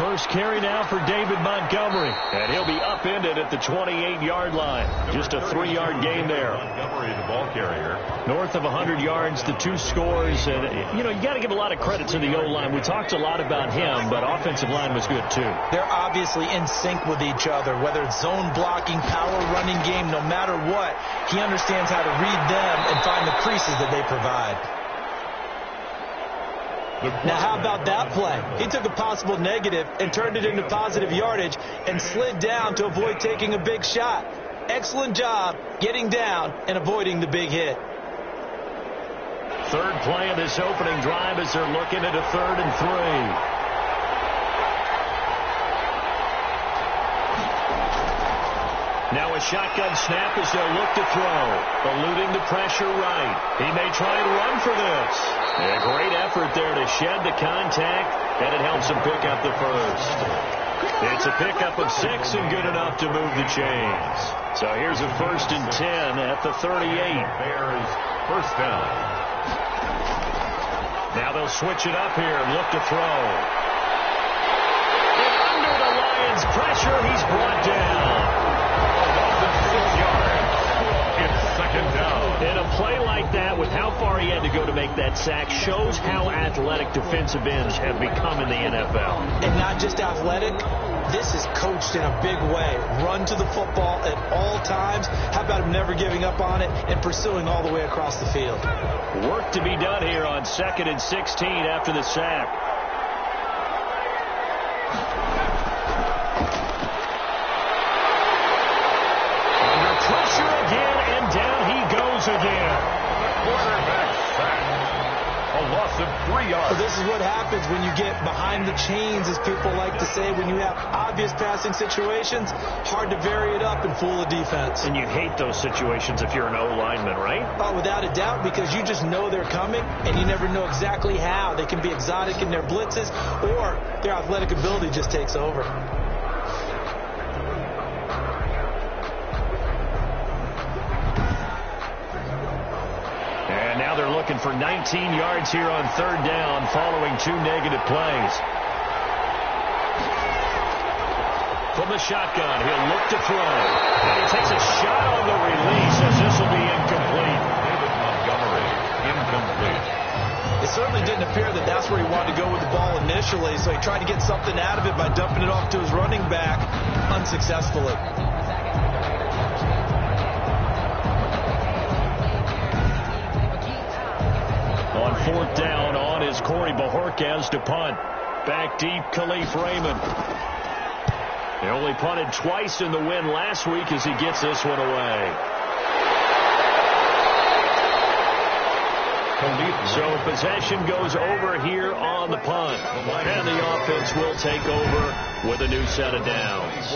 First carry now for David Montgomery. And he'll be upended at the 28-yard line. Just a 3-yard gain there. Montgomery, the ball carrier. North of 100 yards, the 2 scores. And, you got to give a lot of credit to the O-line. We talked a lot about him, but offensive line was good, too. They're obviously in sync with each other, whether it's zone blocking, power running game, no matter what. He understands how to read them and find the creases that they provide. Now, how about that play? He took a possible negative and turned it into positive yardage and slid down to avoid taking a big shot. Excellent job getting down and avoiding the big hit. Third play of this opening drive as they're looking at a 3rd and 3. Now a shotgun snap as they'll look to throw. Eluding the pressure right. He may try and run for this. A great effort there to shed the contact, and it helps him pick up the first. It's a pickup of 6 and good enough to move the chains. So here's a 1st and 10 at the 38. Bears first down. Now they'll switch it up here and look to throw. And under the Lions' pressure, he's brought down. 6 yards. It's 2nd down. And a play like that, with how far he had to go to make that sack, shows how athletic defensive ends have become in the NFL. And not just athletic, this is coached in a big way. Run to the football at all times. How about him never giving up on it and pursuing all the way across the field? Work to be done here on 2nd and 16 after the sack. Under pressure again, and down he goes again. Quarterback sack. A loss of 3 yards. Well, this is what happens when you get behind the chains, as people like to say. When you have obvious passing situations, hard to vary it up and fool the defense. And you hate those situations if you're an O-lineman, right? Oh, without a doubt, because you just know they're coming, and you never know exactly how. They can be exotic in their blitzes, or their athletic ability just takes over. And now they're looking for 19 yards here on 3rd down following 2 negative plays. From the shotgun, he'll look to throw. And he takes a shot on the release as this will be incomplete. David Montgomery, incomplete. It certainly didn't appear that that's where he wanted to go with the ball initially, so he tried to get something out of it by dumping it off to his running back unsuccessfully. On 4th down, on is Corey Bajorquez to punt. Back deep, Khalif Raymond. He only punted twice in the win last week as he gets this one away. So possession goes over here on the punt. And the offense will take over with a new set of downs.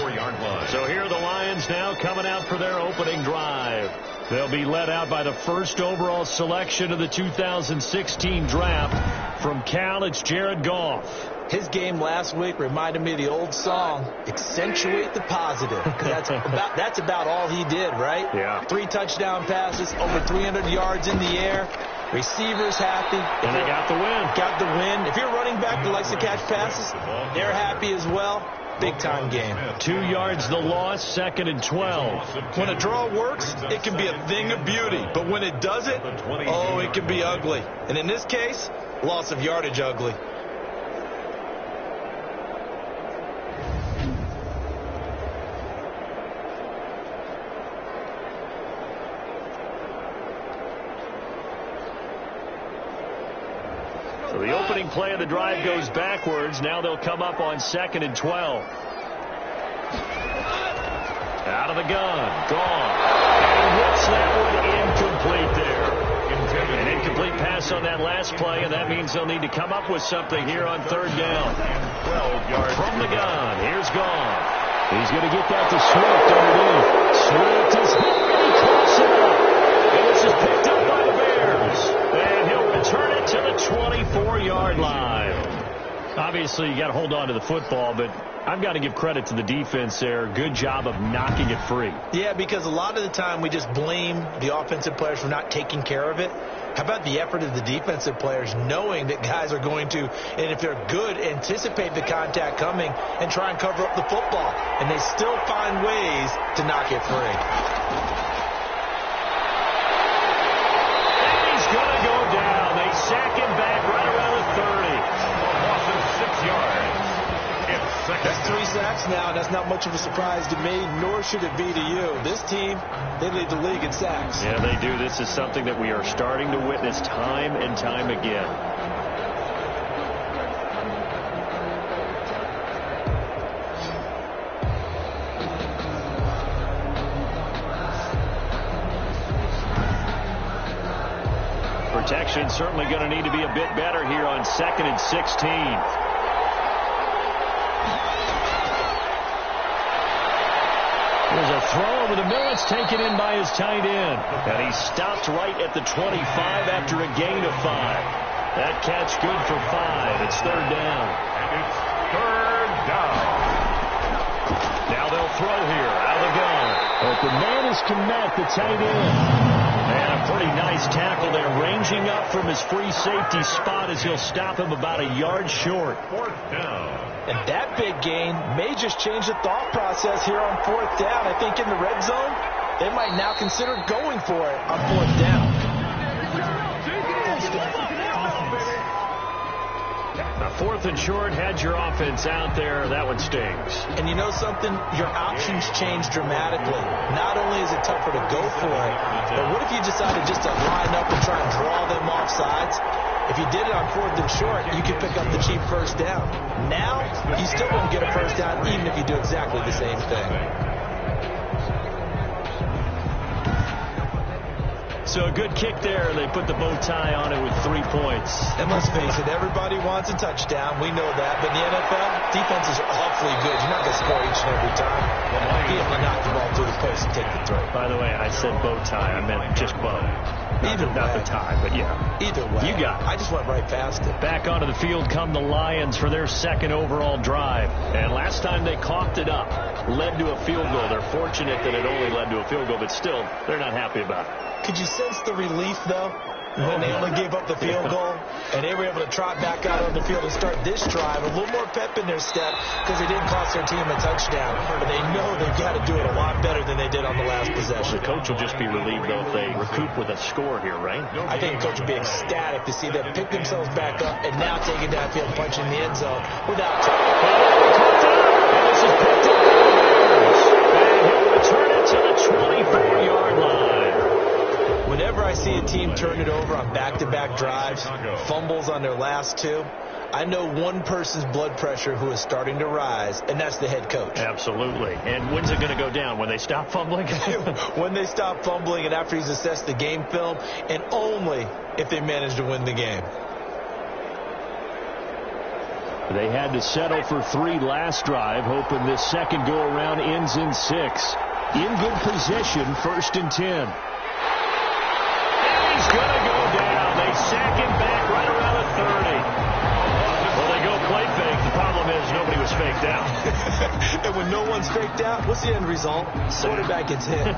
So here are the Lions now coming out for their opening drive. They'll be led out by the first overall selection of the 2016 draft. From Cal, it's Jared Goff. His game last week reminded me of the old song, Accentuate the Positive. That's about all he did, right? Yeah. 3 touchdown passes, over 300 yards in the air. Receivers happy. And they got the win. Got the win. If you're a running back that likes to catch passes, they're happy as well. Big-time game. 2 yards the loss, 2nd and 12. When a draw works, it can be a thing of beauty. But when it doesn't, oh, it can be ugly. And in this case, loss of yardage ugly. So the opening play of the drive goes backwards. Now they'll come up on 2nd and 12. Out of the gun. Gone. And whips that one incomplete there. An incomplete pass on that last play, and that means they'll need to come up with something here on 3rd down. 12 yards from the gun. Here's Gone. He's going to get that to Swift underneath. Swift is hit, and he close it up. And this is picked up by the Bears. And he'll return it to the 24-yard line. Obviously, you got to hold on to the football, but I've got to give credit to the defense there. Good job of knocking it free. Yeah, because a lot of the time we just blame the offensive players for not taking care of it. How about the effort of the defensive players knowing that guys are going to, and if they're good, anticipate the contact coming and try and cover up the football. And they still find ways to knock it free. And he's going to go down. They sack him back right around the 30. A loss of 6 yards. That's 3 sacks now, and that's not much of a surprise to me, nor should it be to you. This team, they lead the league in sacks. Yeah, they do. This is something that we are starting to witness time and time again. Protection certainly going to need to be a bit better here on 2nd and 16. There's a throw over the middle. It's taken in by his tight end. And he stopped right at the 25 after a gain of 5. That catch good for 5. It's 3rd down. And it's 3rd down. Now they'll throw here out of the gun. But the man is Kmet, the tight end. And a pretty nice tackle there, ranging up from his free safety spot as he'll stop him about a yard short. 4th down. And that big gain may just change the thought process here on 4th down. I think in the red zone, they might now consider going for it on 4th down. A 4th and short, had your offense out there. That one stings. And you know something? Your options change dramatically. Not only is it tougher to go for it, but what if you decided just to line up and try and draw them off sides? If you did it on 4th and short, you could pick up the cheap 1st down. Now, you still won't get a 1st down even if you do exactly the same thing. So a good kick there. They put the bow tie on it with 3 points. And let's face it, everybody wants a touchdown. We know that. But in the NFL, defenses are awfully good. You're not going to score each and every time. Be able to knock the ball through the post and take the throw. By the way, I said bow tie. I meant just bow. Not the tie, but yeah. Either way. You got it. I just went right past it. Back onto the field come the Lions for their 2nd overall drive. And last time they coughed it up, led to a field goal. They're fortunate that it only led to a field goal, but still, they're not happy about it. Could you sense the relief, though, when they only gave up the field goal and they were able to trot back out on the field and start this drive? A little more pep in their step because they didn't cost their team a touchdown, but they know they've got to do it a lot better than they did on the last possession. The coach will just be relieved, though, if they recoup with a score here, right? I think the coach will be ecstatic to see them pick themselves back up and now take it downfield, punching the end zone without time. And this is picked up. And he'll return it to the 24-yard line. Whenever I see a team turn it over on back-to-back drives, fumbles on their last 2, I know one person's blood pressure who is starting to rise, and that's the head coach. Absolutely. And when's it going to go down? When they stop fumbling? When they stop fumbling and after he's assessed the game film, and only if they manage to win the game. They had to settle for 3 last drive, hoping this second go-around ends in 6. In good position, 1st and 10. He's going to go down. They sack him back right around the 30. Well, they go play fake. The problem is nobody was faked out. And when no one's faked out, what's the end result? Quarterback gets hit.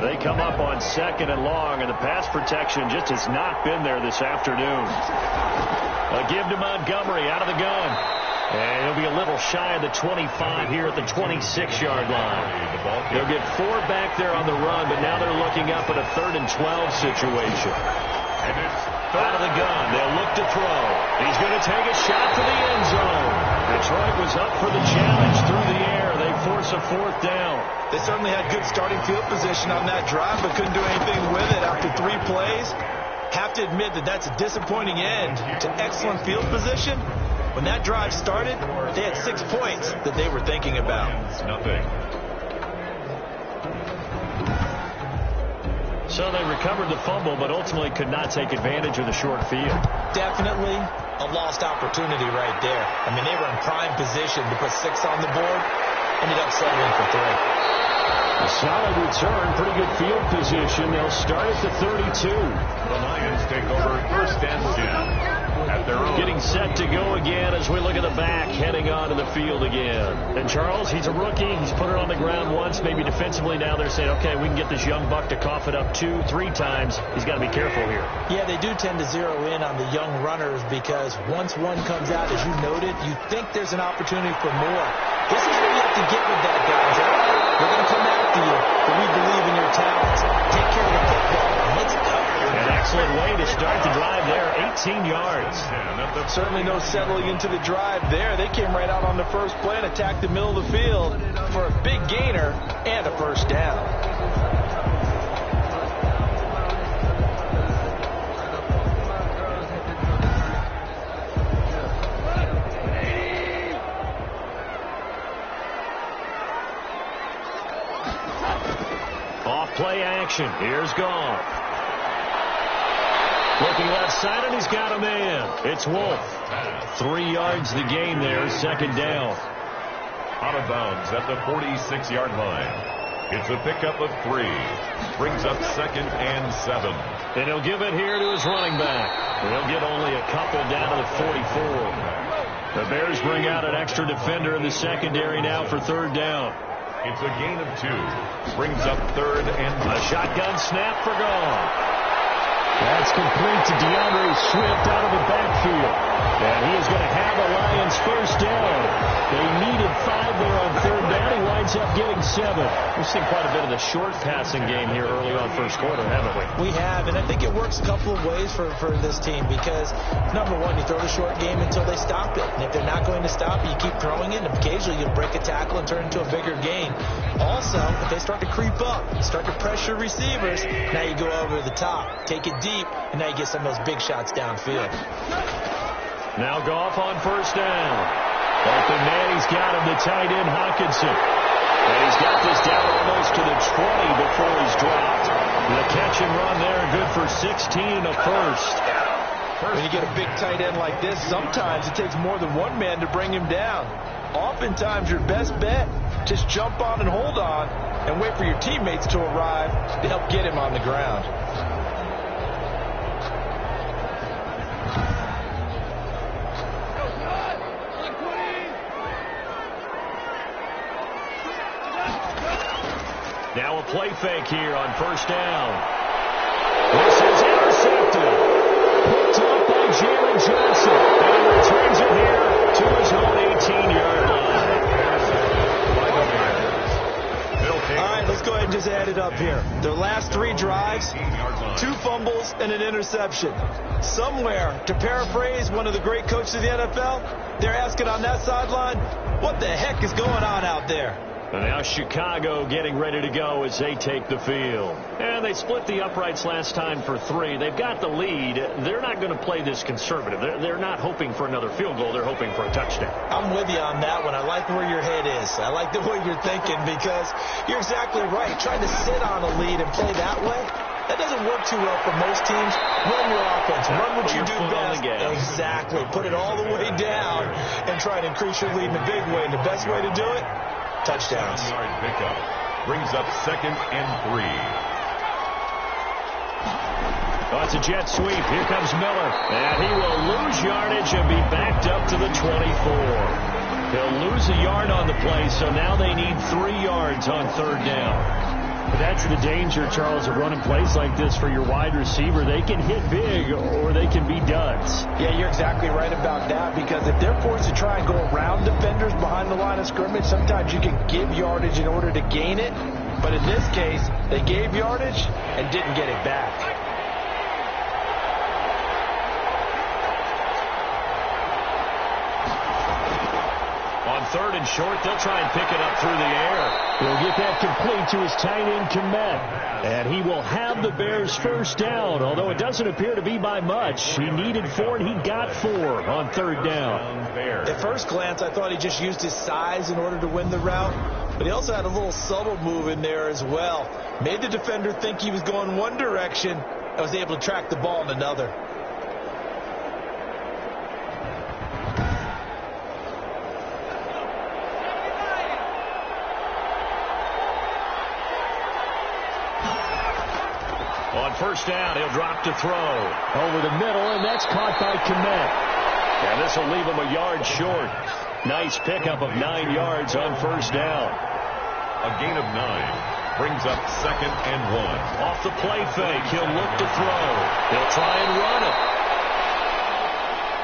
They come up on 2nd and long, and the pass protection just has not been there this afternoon. A give to Montgomery out of the gun. And he'll be a little shy of the 25 here at the 26-yard line. They'll get 4 back there on the run, but now they're looking up at a 3rd and 12 situation. And it's out of the gun. They'll look to throw. He's going to take a shot to the end zone. Detroit was up for the challenge through the air. They force a 4th down. They certainly had good starting field position on that drive, but couldn't do anything with it after 3 plays. Have to admit that that's a disappointing end to excellent field position. When that drive started, they had 6 points that they were thinking about. Nothing. So they recovered the fumble, but ultimately could not take advantage of the short field. Definitely. a lost opportunity right there. I mean, they were in prime position to put 6 on the board. Ended up settling for 3. A solid return, pretty good field position. They'll start at the 32. The Lions take over 1st and 10. At their own. Getting set to go again as we look at the back, heading onto the field again. And Charles, he's a rookie. He's put it on the ground once, maybe defensively. Now they're saying, okay, we can get this young buck to cough it up 2, 3 times. He's got to be careful here. Yeah, they do tend to zero in on the young runners because once one comes out, as you noted, you think there's an opportunity for more. This is where you have to get with that, guys. We're going to come after you, but we believe in your talents. Take care of the football, and let's go. An excellent way to start the drive there, 18 yards. Certainly no settling into the drive there. They came right out on the first play and attacked the middle of the field for a big gainer and a 1st down. Off play action. Here's Goff. Looking left side, and he's got a man. It's Wolf. 3 yards the gain there, 2nd down. Out of bounds at the 46-yard line. It's a pickup of 3. Brings up 2nd and 7. And he'll give it here to his running back. They'll get only a couple down to the 44. The Bears bring out an extra defender in the secondary now for 3rd down. It's a gain of 2. Brings up 3rd and a shotgun snap for Goff. That's complete to DeAndre Swift out of the backfield. And he is going to have a Lions 1st down. They needed 5 there on 3rd down. He winds up getting 7. We've seen quite a bit of the short passing game here early on 1st quarter, haven't we? We have, and I think it works a couple of ways for this team because, number one, you throw the short game until they stop it. And if they're not going to stop it, you keep throwing it, and occasionally you'll break a tackle and turn it into a bigger gain. Also, if they start to creep up, start to pressure receivers, now you go over the top, take it deep, and now you get some of those big shots downfield. Now Goff on 1st down. But the man, he's got him, the tight end, Hockenson. And he's got this down almost to the 20 before he's dropped. The catch and run there, good for 16 and a 1st. When you get a big tight end like this, sometimes it takes more than one man to bring him down. Oftentimes, your best bet, just jump on and hold on and wait for your teammates to arrive to help get him on the ground. Now a play fake here on 1st down. This is intercepted. Picked up by Jalen Johnson. And he returns it here to his own 18-yard line. All right, let's go ahead and just add it up here. Their last 3 drives, 2 fumbles and an interception. Somewhere, to paraphrase one of the great coaches of the NFL, they're asking on that sideline, what the heck is going on out there? And now Chicago getting ready to go as they take the field. And they split the uprights last time for 3. They've got the lead. They're not going to play this conservative. They're not hoping for another field goal. They're hoping for a touchdown. I'm with you on that one. I like where your head is. I like the way you're thinking because you're exactly right. Trying to sit on a lead and play that way, that doesn't work too well for most teams. Run your offense. Run what you do best. Exactly. Put it all the way down and try to increase your lead in a big way. And the best way to do it, touchdowns. 7-yard pickup. Brings up 2nd and 3. Oh, it's a jet sweep. Here comes Miller. And he will lose yardage and be backed up to the 24. He'll lose a yard on the play, so now they need 3 yards on 3rd down. But that's the danger, Charles, of running plays like this for your wide receiver. They can hit big or they can be duds. Yeah, you're exactly right about that because if they're forced to try and go around defenders behind the line of scrimmage, sometimes you can give yardage in order to gain it. But in this case, they gave yardage and didn't get it back. On 3rd and short, they'll try and pick it up through the air. He'll get that complete to his tight end, Kmet. And he will have the Bears 1st down, although it doesn't appear to be by much. He needed 4, and he got 4 on 3rd down. At first glance, I thought he just used his size in order to win the route, but he also had a little subtle move in there as well. Made the defender think he was going one direction and was able to track the ball in another. first down. He'll drop to throw. Over the middle, and that's caught by Kmet. And this will leave him a yard short. Nice pickup of 9 yards on first down. A gain of 9 brings up 2nd and 1. Off the play fake, he'll look to throw. He'll try and run it.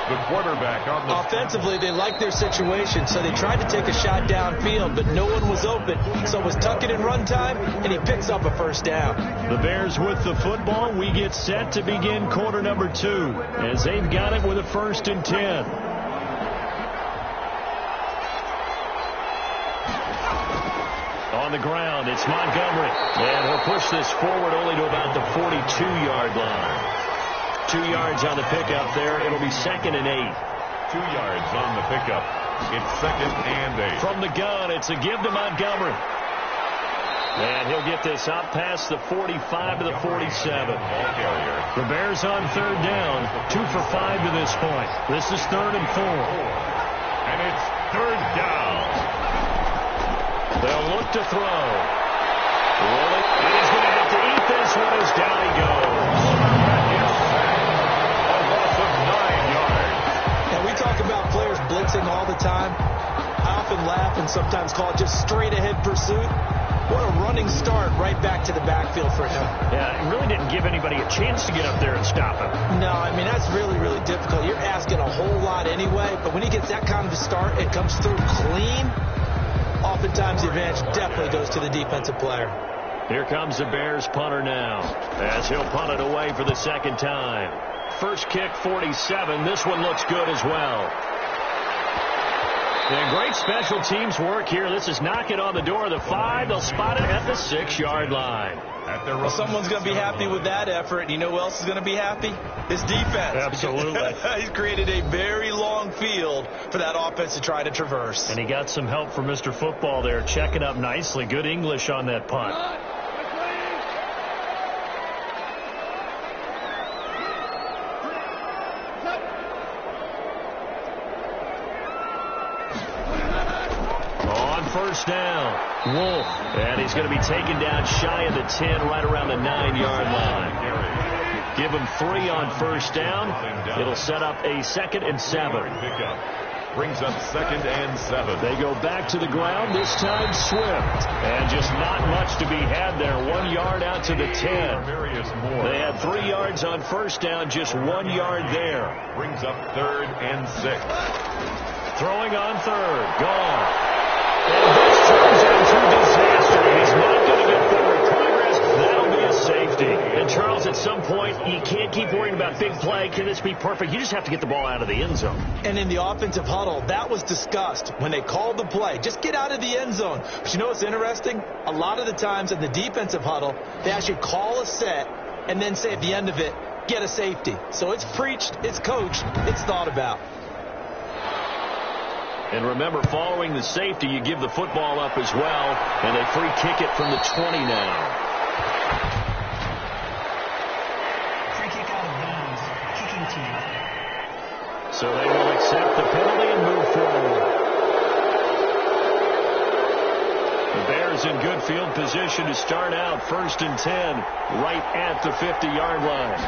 The quarterback on the... Offensively, they liked their situation, so they tried to take a shot downfield, but no one was open. So it was tuck it in run time, and he picks up a first down. The Bears with the football. We get set to begin quarter number 2 as they've got it with a 1st and 10. On the ground, it's Montgomery. And he'll push this forward only to about the 42-yard line. 2 yards on the pickup there. It'll be 2nd and 8. 2 yards on the pickup. It's 2nd and 8. From the gun, it's a give to Montgomery. And he'll get this out past the 45 to the 47. The Bears on 3rd down. 2 for 5 to this point. This is 3rd and 4. And it's 3rd down. They'll look to throw. Really? And he's going to have to eat this one as down he goes. Talk about players blitzing all the time. I often laugh and sometimes call it just straight-ahead pursuit. What a running start right back to the backfield for him. Yeah, it really didn't give anybody a chance to get up there and stop him. No, I mean, that's really, really difficult. You're asking a whole lot anyway, but when he gets that kind of a start, it comes through clean. Oftentimes, the advantage definitely goes to the defensive player. Here comes the Bears punter now, as he'll punt it away for the 2nd time. First kick, 47. This one looks good as well. Yeah, great special teams work here. This is knocking on the door of the 5. They'll spot it at the 6-yard line. Well, someone's going to be happy with that effort. And you know who else is going to be happy? His defense. Absolutely. He's created a very long field for that offense to try to traverse. And he got some help from Mr. Football there, checking up nicely. Good English on that punt. First down, Wolf, and he's going to be taken down shy of the 10, right around the 9-yard line. Give him 3 on first down. It'll set up a 2nd and 7. Brings up 2nd and 7. They go back to the ground, this time Swift. And just not much to be had there. 1 yard out to the 10. They had 3 yards on first down, just 1 yard there. Brings up 3rd and 6. Throwing on 3rd, gone. And this turns into disaster. He's not going to get forward progress. That'll be a safety. And, Charles, at some point, you can't keep worrying about big play. Can this be perfect? You just have to get the ball out of the end zone. And in the offensive huddle, that was discussed when they called the play. Just get out of the end zone. But you know what's interesting? A lot of the times in the defensive huddle, they actually call a set and then say at the end of it, get a safety. So it's preached, it's coached, it's thought about. And remember, following the safety, you give the football up as well, and they free kick it from the 20 now. Free kick out of bounds. Kicking team. So they will accept the penalty and move forward. The Bears in good field position to start out 1st and 10, right at the 50-yard line.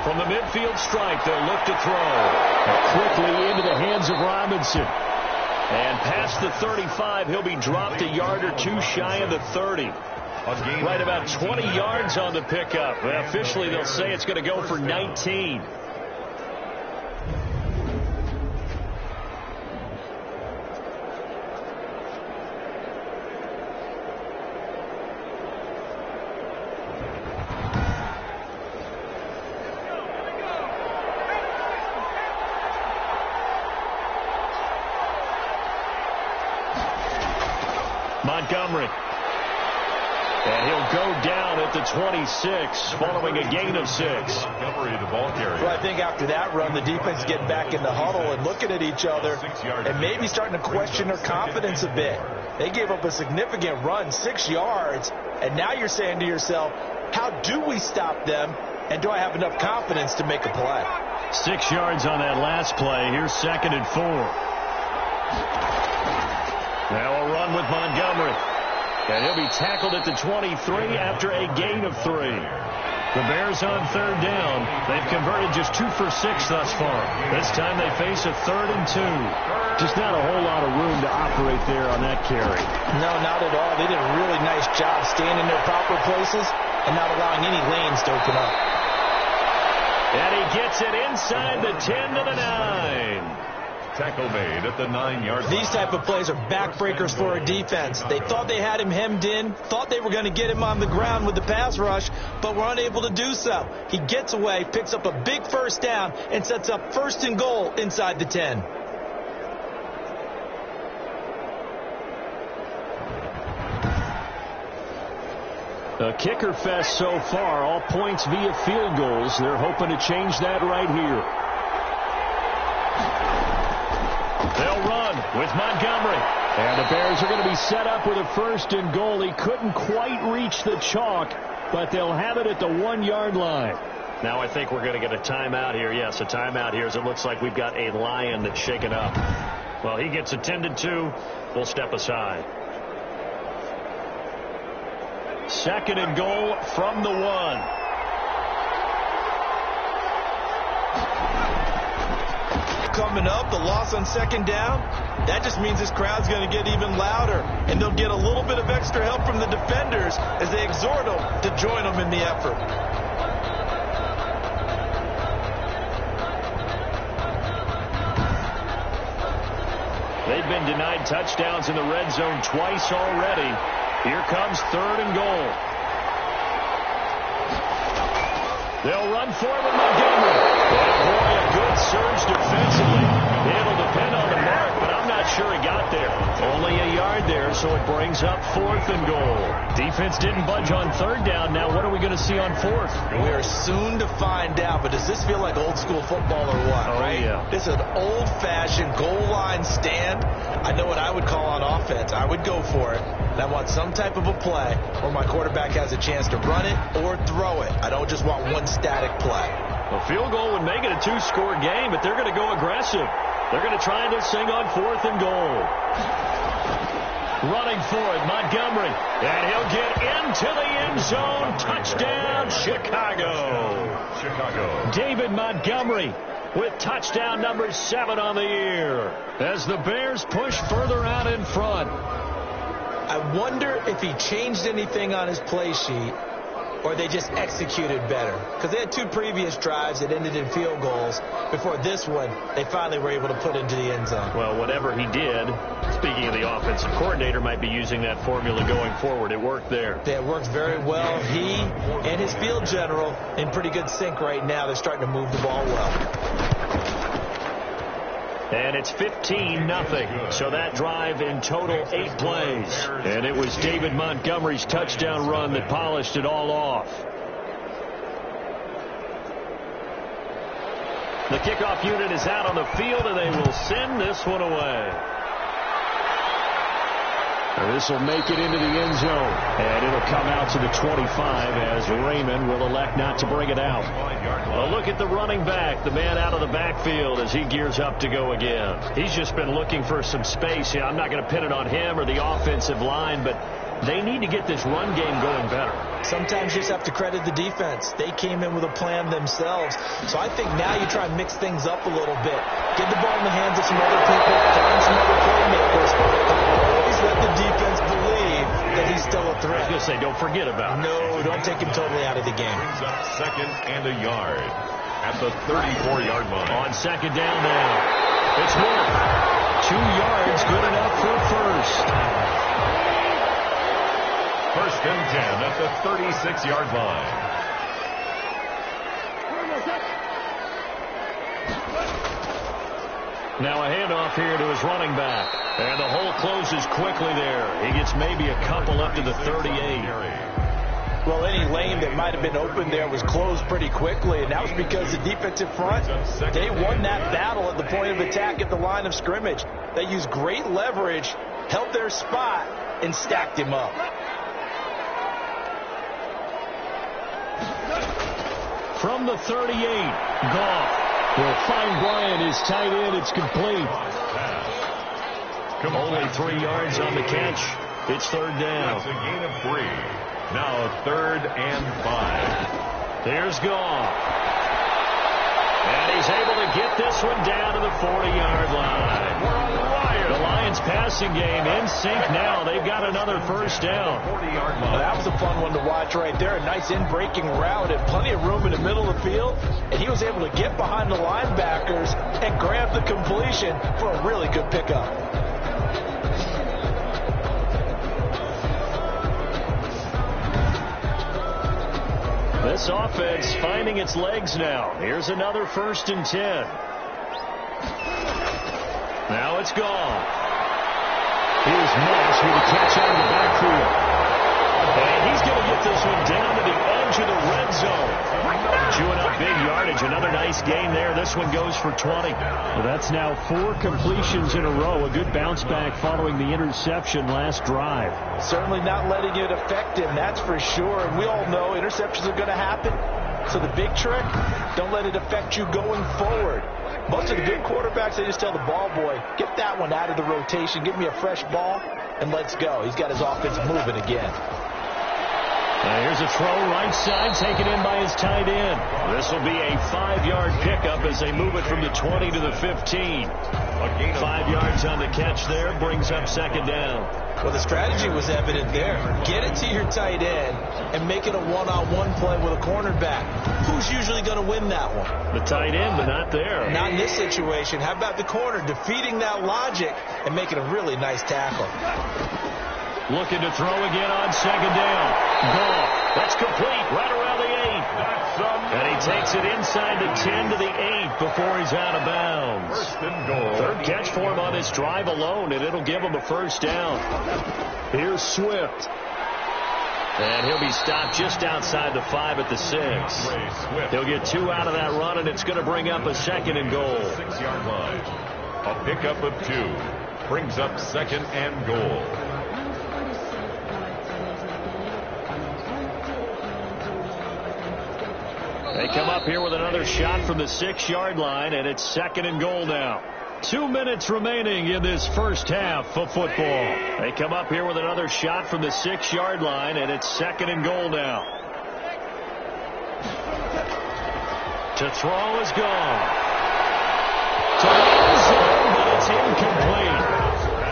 From the midfield stripe, they'll look to throw. Quickly into the hands of Robinson. And past the 35, he'll be dropped a yard or 2 shy of the 30. Right about 20 yards on the pickup. Officially, they'll say it's going to go for 19. Montgomery. And he'll go down at the 26 following a gain of 6. Montgomery, the ball carrier. Well, I think after that run, the defense getting back in the huddle and looking at each other and maybe starting to question their confidence a bit. They gave up a significant run, 6 yards, and now you're saying to yourself, how do we stop them, and do I have enough confidence to make a play? 6 yards on that last play. Here's 2nd and 4. Now a run with Montgomery. And he'll be tackled at the 23 after a gain of 3. The Bears on third down. They've converted just 2 for 6 thus far. This time they face a 3rd and 2. Just not a whole lot of room to operate there on that carry. No, not at all. They did a really nice job staying in their proper places and not allowing any lanes to open up. And he gets it inside the 10 to the 9. Tackle made at the 9-yard line. These type of plays are backbreakers for a defense. They thought they had him hemmed in, thought they were going to get him on the ground with the pass rush, but were unable to do so. He gets away, picks up a big first down, and sets up 1st and goal inside the 10. A kicker fest so far, all points via field goals. They're hoping to change that right here. They'll run with Montgomery. And the Bears are going to be set up with a 1st and goal. He couldn't quite reach the chalk, but they'll have it at the 1-yard line. Now I think we're going to get a timeout here. Yes, a timeout here as it looks like we've got a lion that's shaken up. Well, he gets attended to. We'll step aside. 2nd and goal from the 1. Coming up, the loss on 2nd down, that just means this crowd's going to get even louder, and they'll get a little bit of extra help from the defenders as they exhort them to join them in the effort. They've been denied touchdowns in the red zone twice already. Here comes 3rd and goal. They'll run for it with Montgomery. Oh, boy, a good surge defensively. It'll depend on the mark, but I'm not sure he got there. Only a yard there, so it brings up 4th and goal. Defense didn't budge on 3rd down. Now what are we going to see on 4th? We are soon to find out, but does this feel like old school football or what? Oh, right? Yeah. This is an old-fashioned goal line stand. I know what I would call on offense. I would go for it. And I want some type of a play where my quarterback has a chance to run it or throw it. I don't just want one static play. A field goal would make it a 2-score game, but they're going to go aggressive. They're going to try this thing on 4th and goal. Running for it, Montgomery. And he'll get into the end zone. Touchdown, Chicago. Chicago. David Montgomery with touchdown number 7 on the year as the Bears push further out in front. I wonder if he changed anything on his play sheet or they just executed better. Because they had 2 previous drives that ended in field goals. Before this one, they finally were able to put into the end zone. Well, whatever he did, speaking of the offensive coordinator, might be using that formula going forward. It worked there. Yeah, it worked very well. He and his field general in pretty good sync right now. They're starting to move the ball well. And it's 15-0. So that drive in total 8 plays. And it was David Montgomery's touchdown run that polished it all off. The kickoff unit is out on the field, and they will send this one away. This will make it into the end zone. And it'll come out to the 25 as Raymond will elect not to bring it out. Well, look at the running back, the man out of the backfield as he gears up to go again. He's just been looking for some space. Yeah, I'm not going to pin it on him or the offensive line, but they need to get this run game going better. Sometimes you just have to credit the defense. They came in with a plan themselves. So I think now you try and mix things up a little bit. Get the ball in the hands of some other people, find some other playmakers, but always let the defense believe that he's still a I threat. was going to say, don't forget about it. No, don't take him totally out of the game. Brings up 2nd and a yard at the 34-yard line. On 2nd down now. It's Wolf. 2 yards, good enough for first. 1st and 10 at the 36-yard line. Now a handoff here to his running back. And the hole closes quickly there. He gets maybe a couple up to the 38. Well, any lane that might have been open there was closed pretty quickly, and that was because the defensive front, they won that battle at the point of attack at the line of scrimmage. They used great leverage, held their spot, and stacked him up. From the 38, Goff. Will find Bryant, his tight end. It's complete. Only 3 yards on the catch. It's 3rd down. That's a gain of 3. Now 3rd and 5. Here's Goff. And he's able to get this one down to the 40-yard line. The Lions passing game in sync now. They've got another first down. 40-yard Well, line. that was a fun one to watch right there. A nice in-breaking route and plenty of room in the middle of the field. And he was able to get behind the linebackers and grab the completion for a really good pickup. This offense finding its legs now. Here's another 1st and 10. Now it's gone. Here's Nash with a catch out of the backfield. And he's going to get this one down to the edge of the red zone. Chewing up big yardage. Another nice gain there. This one goes for 20. Well, that's now 4 completions in a row. A good bounce back following the interception last drive. Certainly not letting it affect him, that's for sure. And we all know interceptions are going to happen. So the big trick, don't let it affect you going forward. Most of the good quarterbacks, they just tell the ball boy, get that one out of the rotation, give me a fresh ball, and let's go. He's got his offense moving again. Here's a throw right side, taken in by his tight end. This will be a 5-yard pickup as they move it from the 20 to the 15. 5 yards on the catch there, brings up 2nd down. Well, the strategy was evident there. Get it to your tight end and make it a one-on-one play with a cornerback. Who's usually going to win that one? The tight end, but not there. Not in this situation. How about the corner defeating that logic and making a really nice tackle? Looking to throw again on 2nd down. Goff. That's complete right around the 8. And he takes it inside the 10 to the 8 before he's out of bounds. 1st and goal. 3rd catch for him on this drive alone, and it'll give him a 1st down. Here's Swift. And he'll be stopped just outside the 5 at the 6. He'll get 2 out of that run, and it's going to bring up a 2nd and goal. 6-yard line. A pickup of 2 brings up 2nd and goal. They come up here with another shot from the 6-yard line, and it's 2nd and goal now. 2 minutes remaining in this first half of football. They come up here with another shot from the 6-yard line, and it's 2nd and goal now. To throw is gone. To the end zone, but it's incomplete.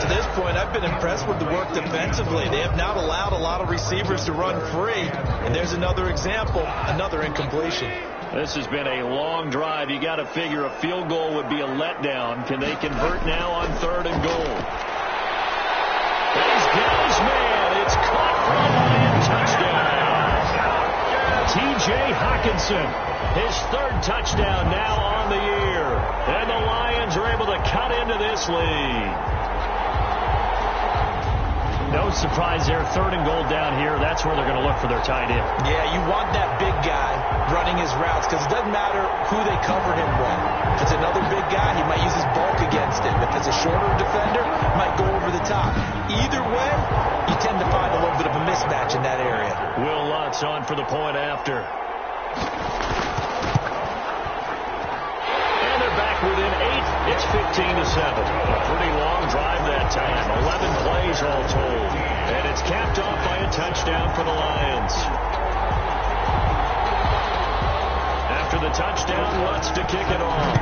To this point, I've been impressed with the work defensively. They have not allowed a lot of receivers to run free. And there's another example, another incompletion. This has been a long drive. You got to figure a field goal would be a letdown. Can they convert now on 3rd and goal? He's got his man. It's caught for a Lion touchdown. T.J. Hockenson, his 3rd touchdown now on the year. And the Lions are able to cut into this lead. No surprise there. 3rd and goal down here. That's where they're going to look for their tight end. Yeah, you want that big guy running his routes because it doesn't matter who they cover him with. If it's another big guy, he might use his bulk against him. If it's a shorter defender, he might go over the top. Either way, you tend to find a little bit of a mismatch in that area. Will Lutz on for the point after. And they're back within 8. It's 15-7. A pretty long drive that time. 11 plays all told. And it's capped off by a touchdown for the Lions. After the touchdown, Lutz to kick it off.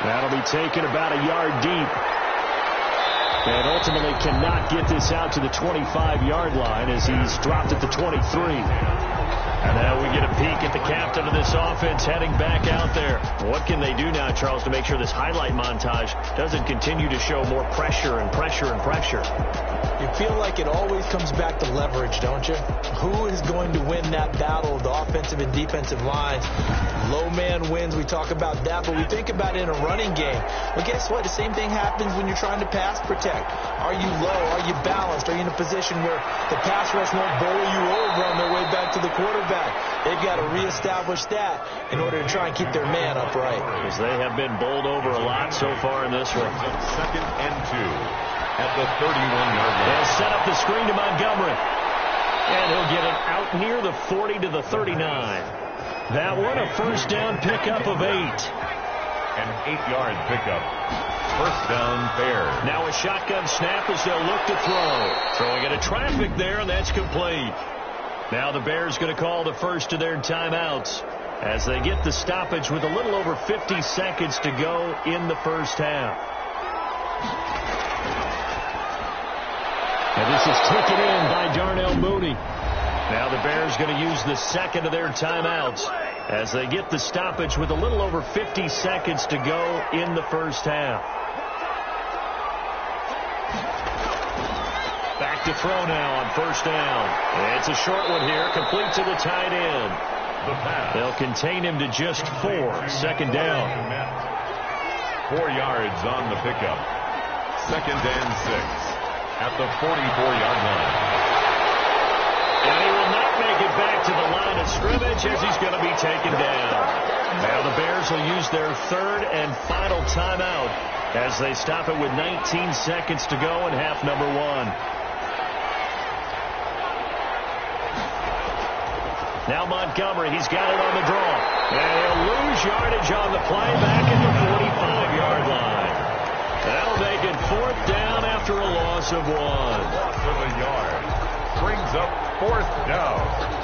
That'll be taken about a yard deep. And ultimately cannot get this out to the 25-yard line as he's dropped at the 23. And now we get a peek at the captain of this offense heading back out there. What can they do now, Charles, to make sure this highlight montage doesn't continue to show more pressure and pressure and pressure? You feel like it always comes back to leverage, don't you? Who is going to win that battle of the offensive and defensive lines? Low man wins. We talk about that, but we think about it in a running game. Well, guess what? The same thing happens when you're trying to pass protect. Are you low? Are you balanced? Are you in a position where the pass rush won't bowl you over on their way back to the quarterback? They've got to reestablish that in order to try and keep their man upright. Because they have been bowled over a lot so far in this one. 2nd and 2 at the 31-yard line. They'll set up the screen to Montgomery. And he'll get it out near the 40 to the 39. That one, a 1st down pickup of 8. An 8-yard pickup. 1st down fair. Now a shotgun snap as they'll look to throw. Throwing into traffic there, and that's complete. Now the Bears going to call the first of their timeouts as they get the stoppage with a little over 50 seconds to go in the first half. And this is taken in by Darnell Mooney. Now the Bears going to use the second of their timeouts as they get the stoppage with a little over 50 seconds to go in the first half. Back to throw now on first down. It's a short one here, complete to the tight end. They'll contain him to just 4. Second down. 4 yards on the pickup. 2nd and 6 at the 44-yard line. And he will not make it back to the line of scrimmage as he's going to be taken down. Now the Bears will use their third and final timeout as they stop it with 19 seconds to go in half number 1. Now Montgomery, he's got it on the draw. And he'll lose yardage on the play back at the 45-yard line. That'll make it 4th down after a loss of 1. Loss of a yard. Brings up 4th down.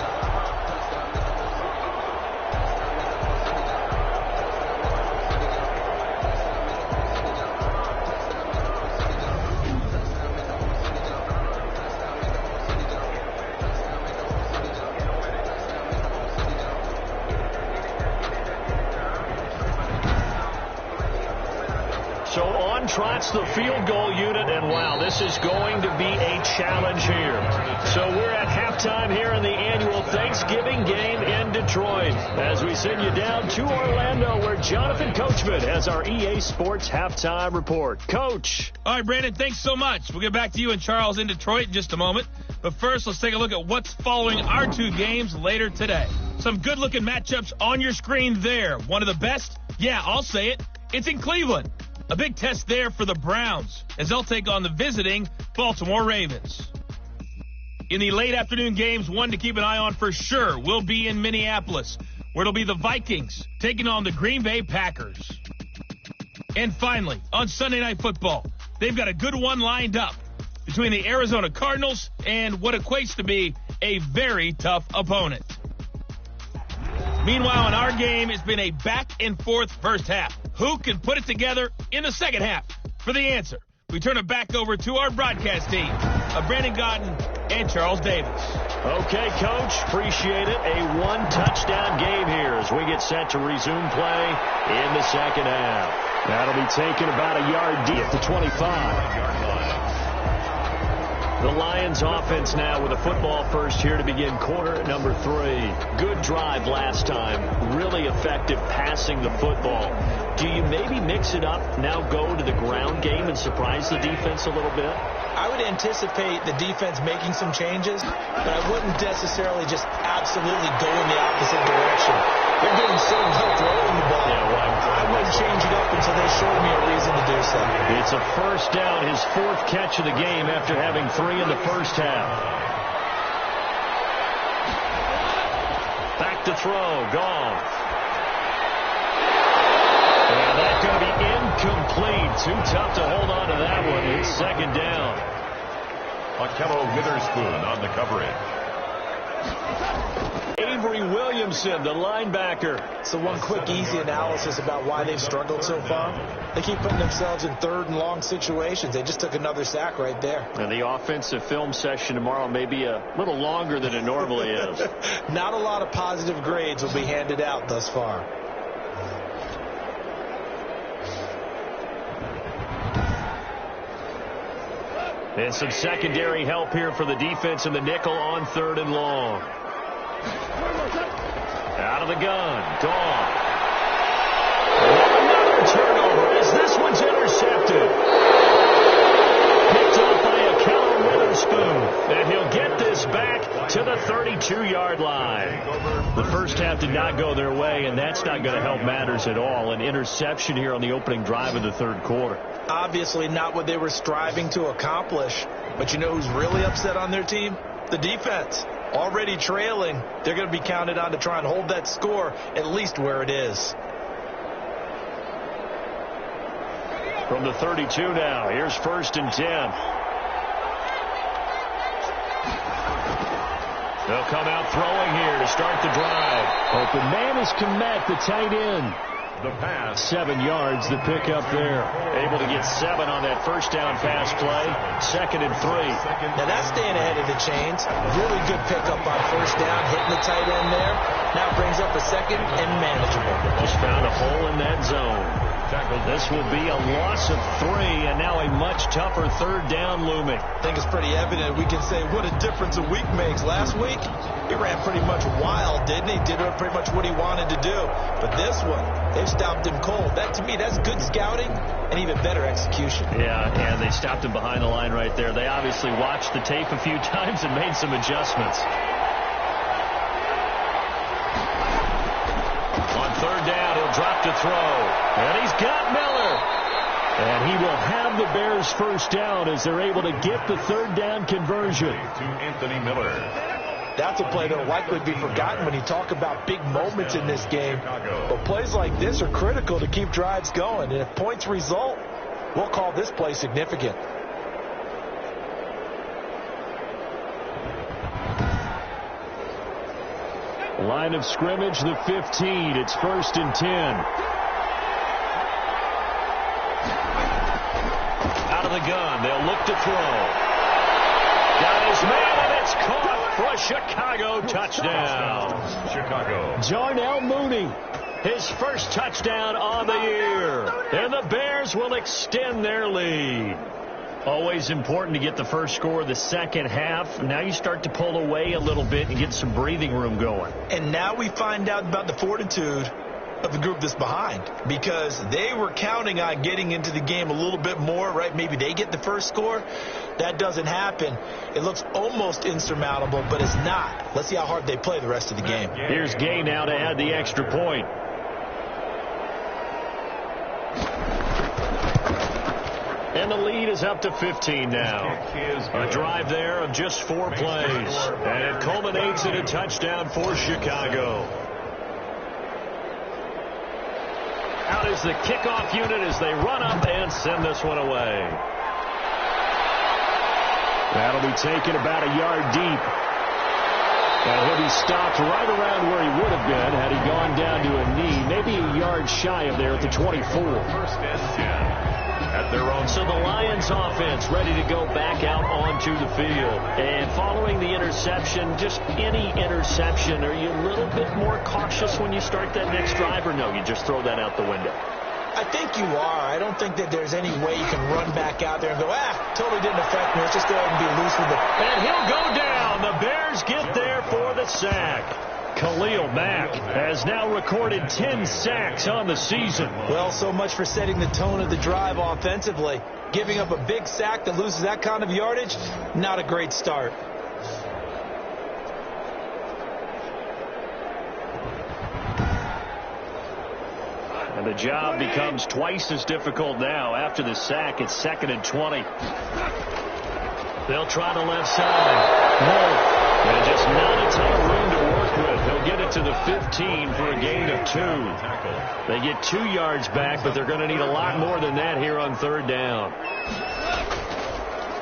So on trots the field goal unit, and wow, this is going to be a challenge here. So we're at halftime here in the annual Thanksgiving game in Detroit as we send you down to Orlando where Jonathan Coachman has our EA Sports halftime report. Coach. All right, Brandon, thanks so much. We'll get back to you and Charles in Detroit in just a moment. But first, let's take a look at what's following our 2 games later today. Some good-looking matchups on your screen there. One of the best? Yeah, I'll say it. It's in Cleveland. A big test there for the Browns as they'll take on the visiting Baltimore Ravens. In the late afternoon games, one to keep an eye on for sure will be in Minneapolis, where it'll be the Vikings taking on the Green Bay Packers. And finally, on Sunday Night Football, they've got a good one lined up between the Arizona Cardinals and what equates to be a very tough opponent. Meanwhile, in our game, it's been a back-and-forth first half. Who can put it together in the second half? For the answer, we turn it back over to our broadcast team of Brandon Godden and Charles Davis. Okay, Coach, appreciate it. A 1-touchdown game here as we get set to resume play in the second half. That'll be taken about a yard deep at the 25-yard line. The Lions offense now with a football first here to begin quarter number 3. Good drive last time. Really effective passing the football. Do you maybe mix it up, now go to the ground game and surprise the defense a little bit? I would anticipate the defense making some changes, but I wouldn't necessarily just absolutely go in the opposite direction. They're doing so well throwing the ball. Yeah, well, I wouldn't change it up until they showed me a reason to do so. It's a first down, his 4th catch of the game after having 3 in the first half. Back to throw, Goff. And that's going to be incomplete. Too tough to hold on to that one. It's second down. Akello Witherspoon on the coverage. Avery Williamson, the linebacker. So one quick, easy analysis about why they've struggled so far. They keep putting themselves in 3rd and long situations. They just took another sack right there. And the offensive film session tomorrow may be a little longer than it normally is. Not a lot of positive grades will be handed out thus far. And some secondary help here for the defense in the nickel on 3rd and long. Out of the gun. Goff. Another turnover as this one's intercepted. Picked up by Akello Witherspoon. And he'll get this back to the 32-yard line. The first half did not go their way, and that's not going to help matters at all. An interception here on the opening drive of the 3rd quarter. Obviously not what they were striving to accomplish. But you know who's really upset on their team? The defense. Already trailing, they're going to be counted on to try and hold that score at least where it is. From the 32 now, here's 1st and 10. They'll come out throwing here to start the drive. Open man is Komet, the tight end. The pass. 7 yards, the pickup there. Able to get 7 on that first down pass play. 2nd and 3. Now that's staying ahead of the chains. Really good pickup on first down, hitting the tight end there. Now brings up a 2nd and manageable. Just found a hole in that zone. This will be a loss of 3, and now a much tougher 3rd down looming. I think it's pretty evident. We can say what a difference a week makes. Last week, he ran pretty much wild, didn't he? Did pretty much what he wanted to do. But this one, they've stopped him cold. That, to me, that's good scouting and even better execution. Yeah, and they stopped him behind the line right there. They obviously watched the tape a few times and made some adjustments. On 3rd down, he'll drop to throw. And he's got Miller. And he will have the Bears first down as they're able to get the 3rd down conversion. To Anthony Miller. That's a play that will likely be forgotten when you talk about big moments in this game. But plays like this are critical to keep drives going. And if points result, we'll call this play significant. Line of scrimmage, the 15. It's 1st and 10. Out of the gun. They'll look to throw. Got his man, and it's caught for a Chicago touchdown. Chicago. Darnell Mooney, his first touchdown on the year. And the Bears will extend their lead. Always important to get the first score of the second half. Now you start to pull away a little bit and get some breathing room going. And now we find out about the fortitude of the group that's behind, because they were counting on getting into the game a little bit more, right? Maybe they get the first score. That doesn't happen. It looks almost insurmountable, but it's not. Let's see how hard they play the rest of the game. Here's Gay now to add the extra point. And the lead is up to 15 now. A drive there of just 4 plays. And it culminates in a touchdown for Chicago. Out is the kickoff unit as they run up and send this one away. That'll be taken about a yard deep. And he'll be stopped right around where he would have been had he gone down to a knee, maybe a yard shy of there at the 24. 1st and 10. At their own. So the Lions offense ready to go back out onto the field. And following the interception, just any interception, are you a little bit more cautious when you start that next drive, or no, you just throw that out the window? I think you are. I don't think that there's any way you can run back out there and go, totally didn't affect me. Let's just go ahead and be loose with it. And he'll go down. The Bears get there for the sack. Khalil Mack has now recorded 10 sacks on the season. Well, so much for setting the tone of the drive offensively. Giving up a big sack that loses that kind of yardage, not a great start. And the job becomes twice as difficult now. After the sack, it's 2nd and 20. They'll try the left side. No. And just not a ton of room to work with. He'll get it to the 15 for a gain of 2. They get 2 yards back, but they're going to need a lot more than that here on 3rd down.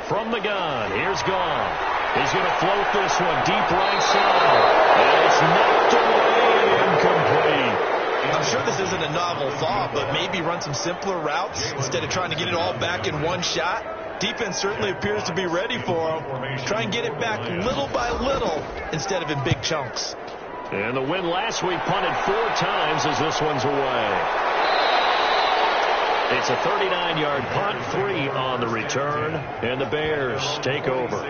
From the gun, here's Gone. He's going to float this one deep right side. And it's knocked away and incomplete. I'm sure this isn't a novel thought, but maybe run some simpler routes instead of trying to get it all back in one shot. Defense certainly appears to be ready for him. Try and get it back little by little instead of in big chunks. And the win last week punted 4 times as this one's away. It's a 39-yard punt, 3 on the return, and the Bears take over.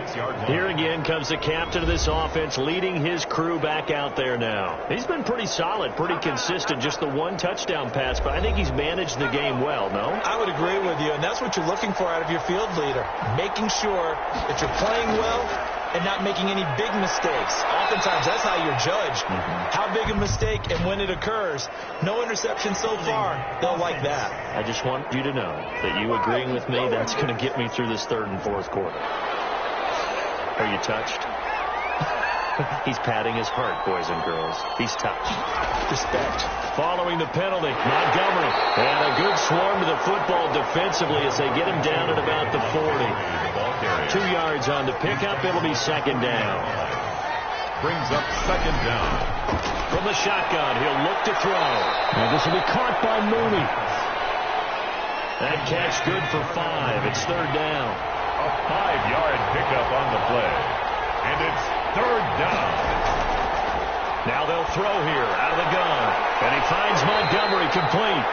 Here again comes the captain of this offense leading his crew back out there now. He's been pretty solid, pretty consistent, just the 1 touchdown pass, but I think he's managed the game well, no? I would agree with you, and that's what you're looking for out of your field leader, making sure that you're playing well and not making any big mistakes. Oftentimes, that's how you're judged. How big a mistake and when it occurs. No interception so far. They'll like that. I just want you to know that you agreeing with me, that's going to get me through this 3rd and 4th quarter. Are you touched? He's patting his heart, boys and girls. He's touched. Respect. Following the penalty, Montgomery. And a good swarm to the football defensively as they get him down at about the 40. 2 yards on the pickup. It'll be 2nd down. Brings up second down. From the shotgun, he'll look to throw. And this will be caught by Mooney. That catch good for 5. It's third down. A 5-yard pickup on the play. And it's third down. Now they'll throw here out of the gun. And he finds Montgomery complete.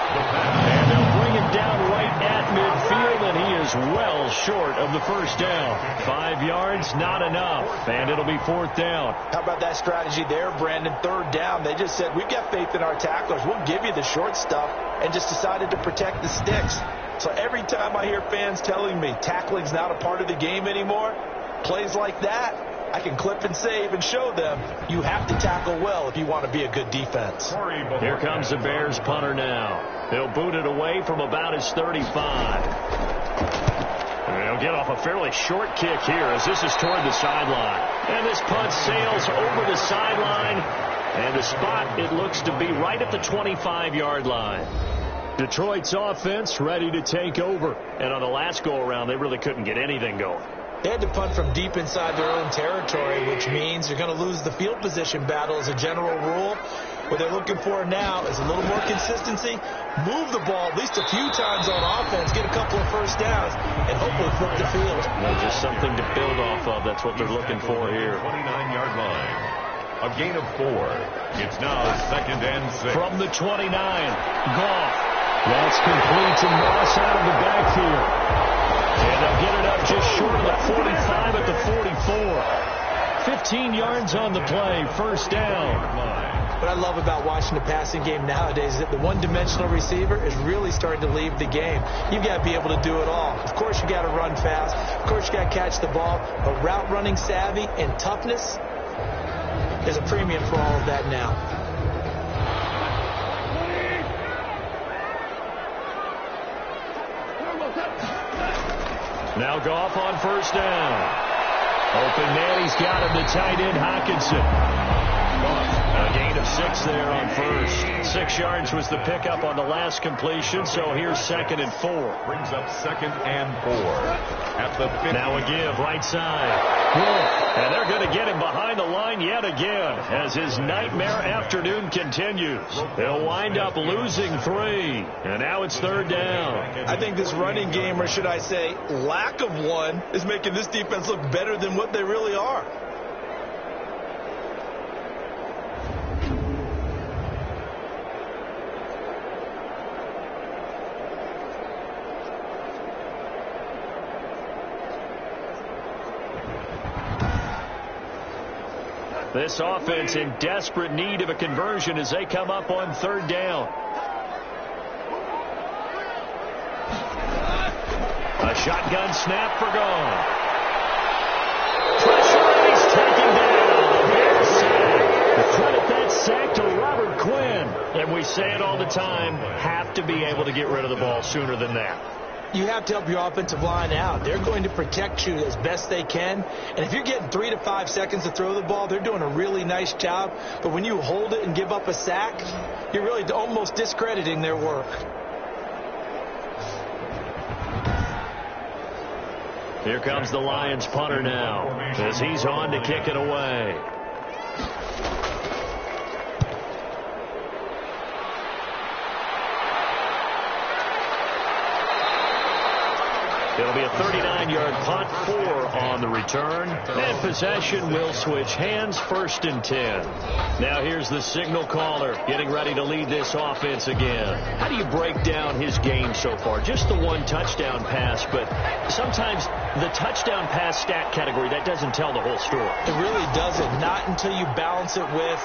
And they'll bring him down right at midfield, and he is well short of the first down. 5 yards, not enough, and it'll be fourth down. How about that strategy there, Brandon? Third down. They just said, we've got faith in our tacklers. We'll give you the short stuff, and just decided to protect the sticks. So every time I hear fans telling me tackling's not a part of the game anymore, plays like that, I can clip and save and show them you have to tackle well if you want to be a good defense. Here comes the Bears punter now. They'll boot it away from about his 35. They'll get off a fairly short kick here as this is toward the sideline. And this punt sails over the sideline. And the spot, it looks to be right at the 25-yard line. Detroit's offense ready to take over. And on the last go-around, they really couldn't get anything going. They had to punt from deep inside their own territory, which means you're going to lose the field position battle as a general rule. What they're looking for now is a little more consistency, move the ball at least a few times on offense, get a couple of first downs, and hopefully flip the field. Just something to build off of. That's what they're looking for here. 29-yard line. A gain of 4. It's now second and 6. From the 29, Goff. That's complete to Moss out of the backfield. And they'll get it up just short of the 45 at the 44. 15 yards on the play, first down. What I love about watching the passing game nowadays is that the one-dimensional receiver is really starting to leave the game. You've got to be able to do it all. Of course, you got to run fast. Of course, you got to catch the ball. But route running savvy and toughness, there's a premium for all of that now. Now Goff on first down. Open man, he's got him to tight end Hockenson. A gain of 6 there on first. 6 yards was the pickup on the last completion, so here's second and 4. Brings up second and 4. At the 50. Now a give, right side. And they're going to get him behind the line yet again as his nightmare afternoon continues. They'll wind up losing 3. And now it's third down. I think this running game, or should I say lack of one, is making this defense look better than what they really are. This offense in desperate need of a conversion as they come up on third down. A shotgun snap for Gone. Pressure, and he's taken down. Bears sack. Credit that sack to Robert Quinn. And we say it all the time, have to be able to get rid of the ball sooner than that. You have to help your offensive line out. They're going to protect you as best they can. And if you're getting 3 to 5 seconds to throw the ball, they're doing a really nice job. But when you hold it and give up a sack, you're really almost discrediting their work. Here comes the Lions punter now as he's on to kick it away. It'll be a 39-yard punt, 4 on the return. And possession will switch hands, first and 10. Now here's the signal caller getting ready to lead this offense again. How do you break down his game so far? Just the one touchdown pass, but sometimes the touchdown pass stat category, that doesn't tell the whole story. It really doesn't. Not until you balance it with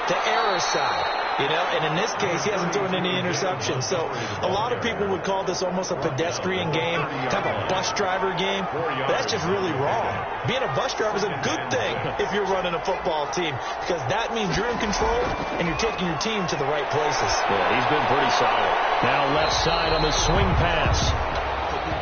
the error side. You know, and in this case, he hasn't thrown any interceptions. So a lot of people would call this almost a pedestrian game, kind of a bus driver game. But that's just really wrong. Being a bus driver is a good thing if you're running a football team, because that means you're in control and you're taking your team to the right places. Yeah, he's been pretty solid. Now left side on the swing pass.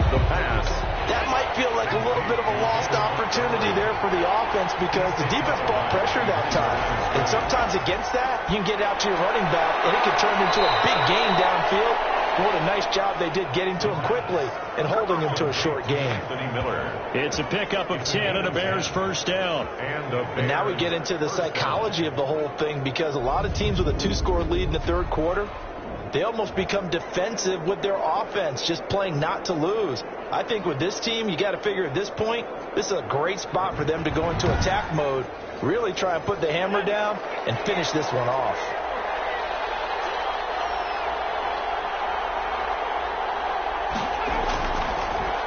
The pass. That might feel like a little bit of a lost opportunity there for the offense because the defense brought pressure that time. And sometimes against that, you can get out to your running back, and it can turn into a big gain downfield. What a nice job they did getting to him quickly and holding him to a short game. It's a pickup of 10 and a Bears first down. And now we get into the psychology of the whole thing, because a lot of teams with a 2-score lead in the third quarter, they almost become defensive with their offense, just playing not to lose. I think with this team, you got to figure at this point, this is a great spot for them to go into attack mode, really try and put the hammer down and finish this one off.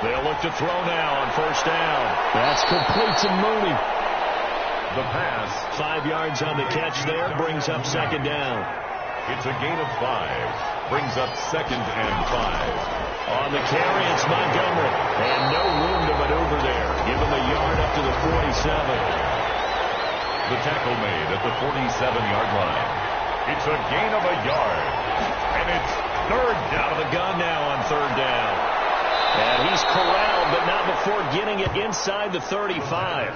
They'll look to throw now on first down. That's complete to Mooney. The pass. 5 yards on the catch there, brings up second down. It's a gain of 5. Brings up second and 5. On the carry, it's Montgomery. And no room to maneuver there. Give him a yard up to the 47. The tackle made at the 47-yard line. It's a gain of a yard. And it's third down. Out of the gun now on third down. And he's corralled, but not before getting it inside the 35.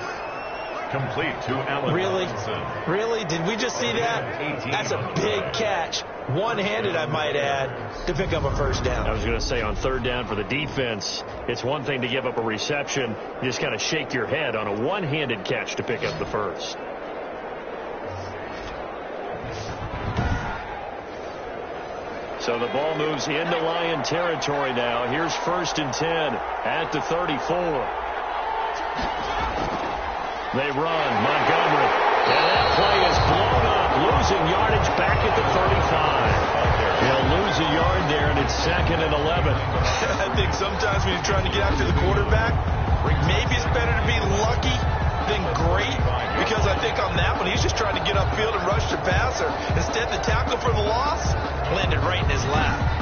Complete to Allen. Really? Robinson. Really? Did we just see that? That's a big catch. One-handed, I might add, to pick up a first down. I was going to say, on third down for the defense, it's one thing to give up a reception. You just kind of shake your head on a one-handed catch to pick up the first. So the ball moves into Lion territory now. Here's first and 10 at the 34. They run. Montgomery. And that play is blown up. Losing yardage back at the 35. They'll lose a yard there, and it's second and 11. I think sometimes when you're trying to get after the quarterback, maybe it's better to be lucky than great, because I think on that one, he's just trying to get upfield and rush the passer. Instead, the tackle for the loss landed right in his lap.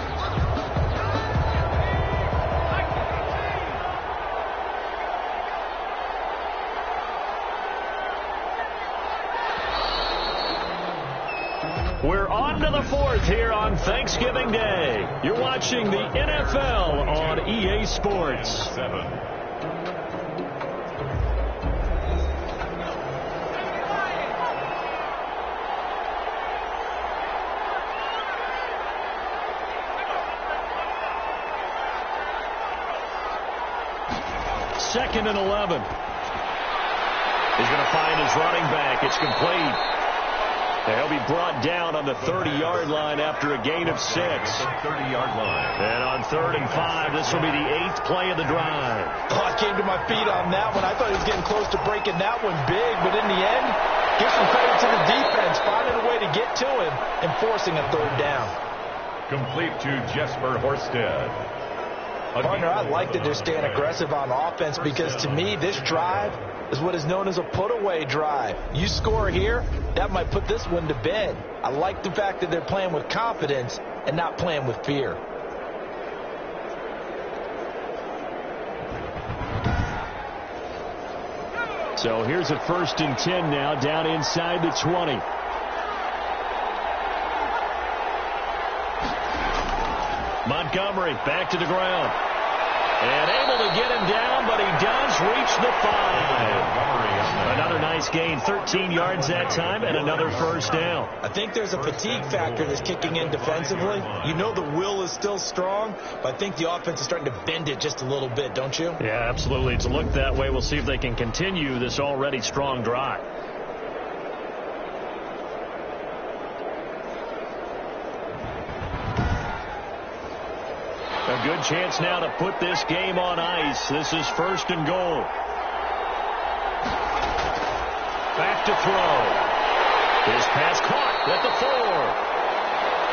We're on to the fourth here on Thanksgiving Day. You're watching the NFL on EA Sports. 7. Second and 11. He's going to find his running back. It's complete. And he'll be brought down on the 30-yard line after a gain of 6. 30-yard line. And on third and 5, this will be the 8th play of the drive. Oh, I came to my feet on that one. I thought he was getting close to breaking that one big, but in the end, give some credit to the defense, finding a way to get to him and forcing a third down. Complete to Jesper Horsted. Partner, I like that they're staying aggressive on offense, because to me, this drive is what is known as a put-away drive. You score here, that might put this one to bed. I like the fact that they're playing with confidence and not playing with fear. So here's a first and 10 now, down inside the 20. Montgomery back to the ground. And able to get him down, but he does reach the 5. Another nice gain, 13 yards that time, and another first down. I think there's a fatigue factor that's kicking in defensively. You know the will is still strong, but I think the offense is starting to bend it just a little bit, don't you? Yeah, absolutely. It's looked that way. We'll see if they can continue this already strong drive. A good chance now to put this game on ice. This is first and goal. Back to throw. His pass caught at the 4.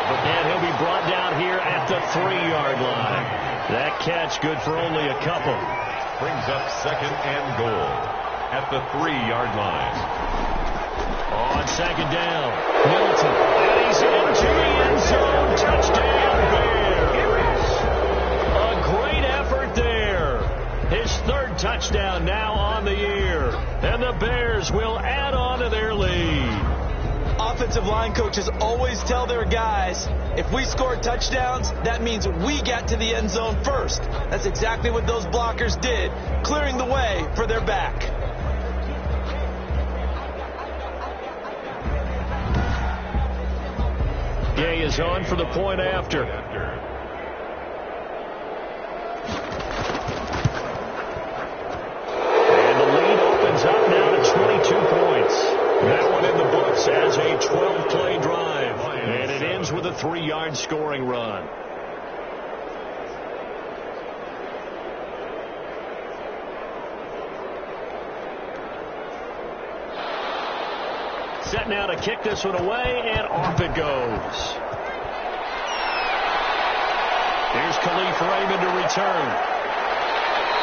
And he'll be brought down here at the 3-yard line. That catch good for only a couple. Brings up second and goal at the 3-yard line. On second down, Middleton. And he's into the end zone. Touchdown, Bears. A great effort there. His third touchdown now on the year. And the Bears will add on to their lead. Offensive line coaches always tell their guys, if we score touchdowns, that means we got to the end zone first. That's exactly what those blockers did, clearing the way for their back. Gay is on for the point after. 3-yard scoring run. Set now to kick this one away, and off it goes. Here's Khalif Raymond to return.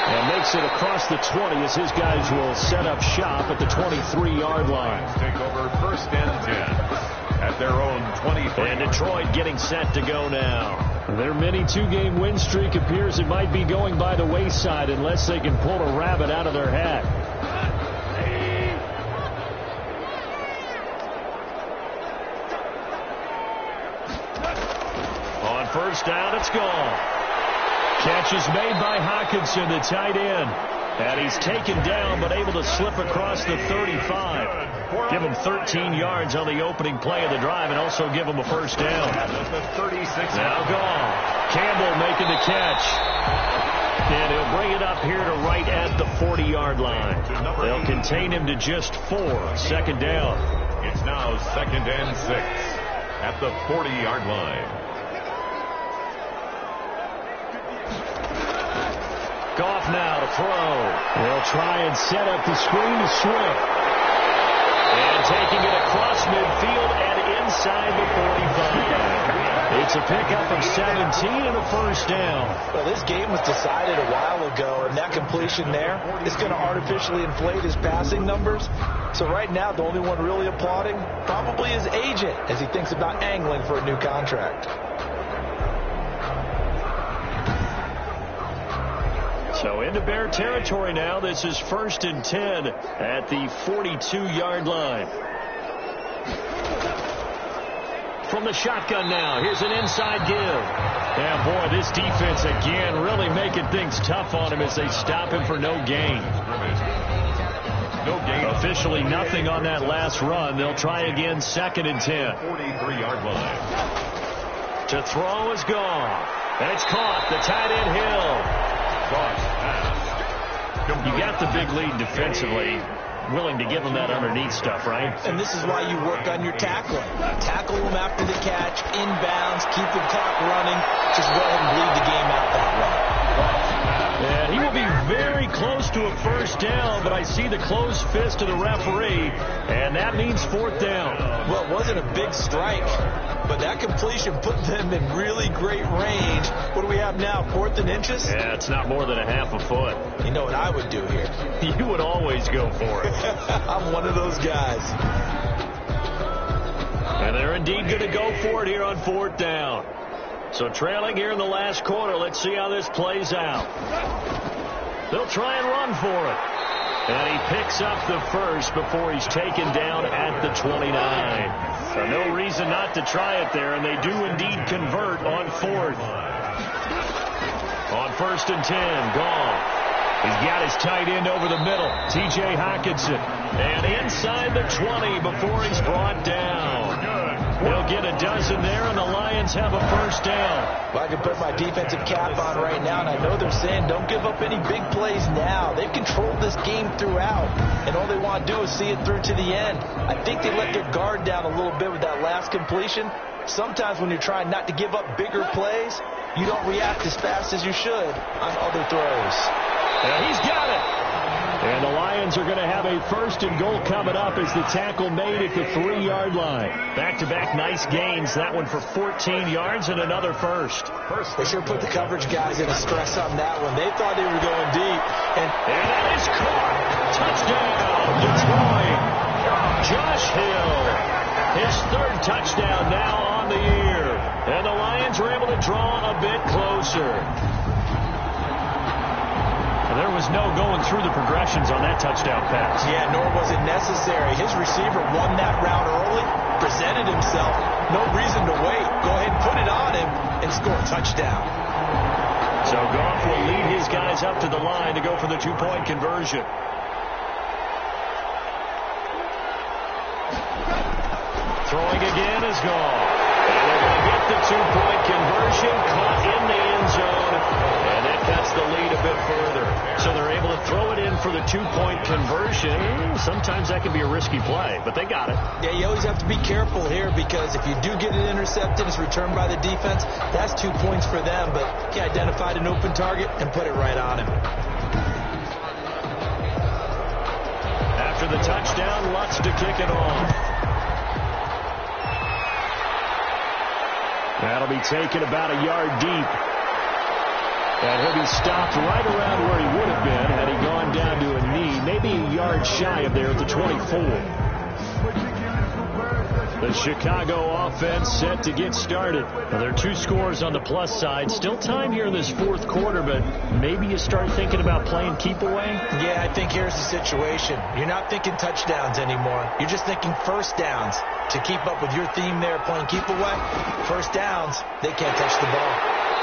And makes it across the 20 as his guys will set up shop at the 23-yard line. Take over 1st and 10 at their own 23. And Detroit getting set to go now. Their mini 2-game win streak appears it might be going by the wayside unless they can pull a rabbit out of their hat. On 1st down, it's gone. Catch is made by Hawkinson, the tight end. And he's taken down, but able to slip across the 35. Give him 13 yards on the opening play of the drive and also give him a 1st down. Now gone. Campbell making the catch. And he'll bring it up here to right at the 40-yard line. They'll contain him to just 4. 2nd down. It's now 2nd and 6 at the 40-yard line. Goff now to throw. They'll try and set up the screen to Swift. And taking it across midfield and inside the 45. It's a pickup of 17 and a 1st down. Well, this game was decided a while ago, and that completion there is going to artificially inflate his passing numbers. So right now, the only one really applauding probably his agent as he thinks about angling for a new contract. So into Bear territory now. This is 1st and 10 at the 42-yard line. From the shotgun now. Here's an inside give. Yeah, boy, this defense again really making things tough on him as they stop him for no gain. No gain. Officially nothing on that last run. They'll try again 2nd and 10. 43-yard line. To throw is gone. And it's caught. The tight end Hill. You got the big lead defensively, willing to give them that underneath stuff, right? And this is why you work on your tackling. Tackle them after the catch, inbounds, keep the clock running. Just go ahead and bleed the game out that way. And he will be very close to a 1st down, but I see the closed fist of the referee, and that means 4th down. Well, it wasn't a big strike, but that completion put them in really great range. What do we have now, 4th and inches? Yeah, it's not more than a half a foot. You know what I would do here? You would always go for it. I'm one of those guys. And they're indeed going to go for it here on 4th down. So trailing here in the last quarter. Let's see how this plays out. They'll try and run for it. And he picks up the 1st before he's taken down at the 29. So no reason not to try it there, and they do indeed convert on 4th. On 1st and 10, gone. He's got his tight end over the middle, T.J. Hawkinson. And inside the 20 before he's brought down. They'll get a dozen there, and the Lions have a 1st down. Well, I can put my defensive cap on right now, and I know they're saying don't give up any big plays now. They've controlled this game throughout, and all they want to do is see it through to the end. I think they let their guard down a little bit with that last completion. Sometimes when you're trying not to give up bigger plays, you don't react as fast as you should on other throws. And he's got it. And the Lions are going to have a 1st and goal coming up as the tackle made at the 3-yard line. Back-to-back nice gains. That one for 14 yards and another 1st. They sure put the coverage guys in a stress on that one. They thought they were going deep. And that is caught. Touchdown, Detroit. Josh Hill. His 3rd touchdown now on the year. And the Lions were able to draw a bit closer. There was no going through the progressions on that touchdown pass. Yeah, nor was it necessary. His receiver won that route early, presented himself. No reason to wait. Go ahead and put it on him and score a touchdown. So Goff will lead his guys up to the line to go for the 2-point conversion. Throwing again is gone. And they're going to get the 2-point conversion, caught in the end zone, and that cuts the lead a bit further. So they're able to throw it in going for the two-point conversion. Sometimes that can be a risky play, but they got it. Yeah, you always have to be careful here because if you do get it intercepted, it's returned by the defense. That's 2 points for them, but he identified an open target and put it right on him. After the touchdown, Lutz to kick it off. That'll be taken about a yard deep. And he'll be stopped right around where he would have been had he gone down to a knee, maybe a yard shy of there at the 24. The Chicago offense set to get started. Well, there are 2 scores on the plus side. Still time here in this fourth quarter, but maybe you start thinking about playing keep away? Yeah, I think here's the situation. You're not thinking touchdowns anymore. You're just thinking first downs. To keep up with your theme there, playing keep away, first downs, they can't touch the ball.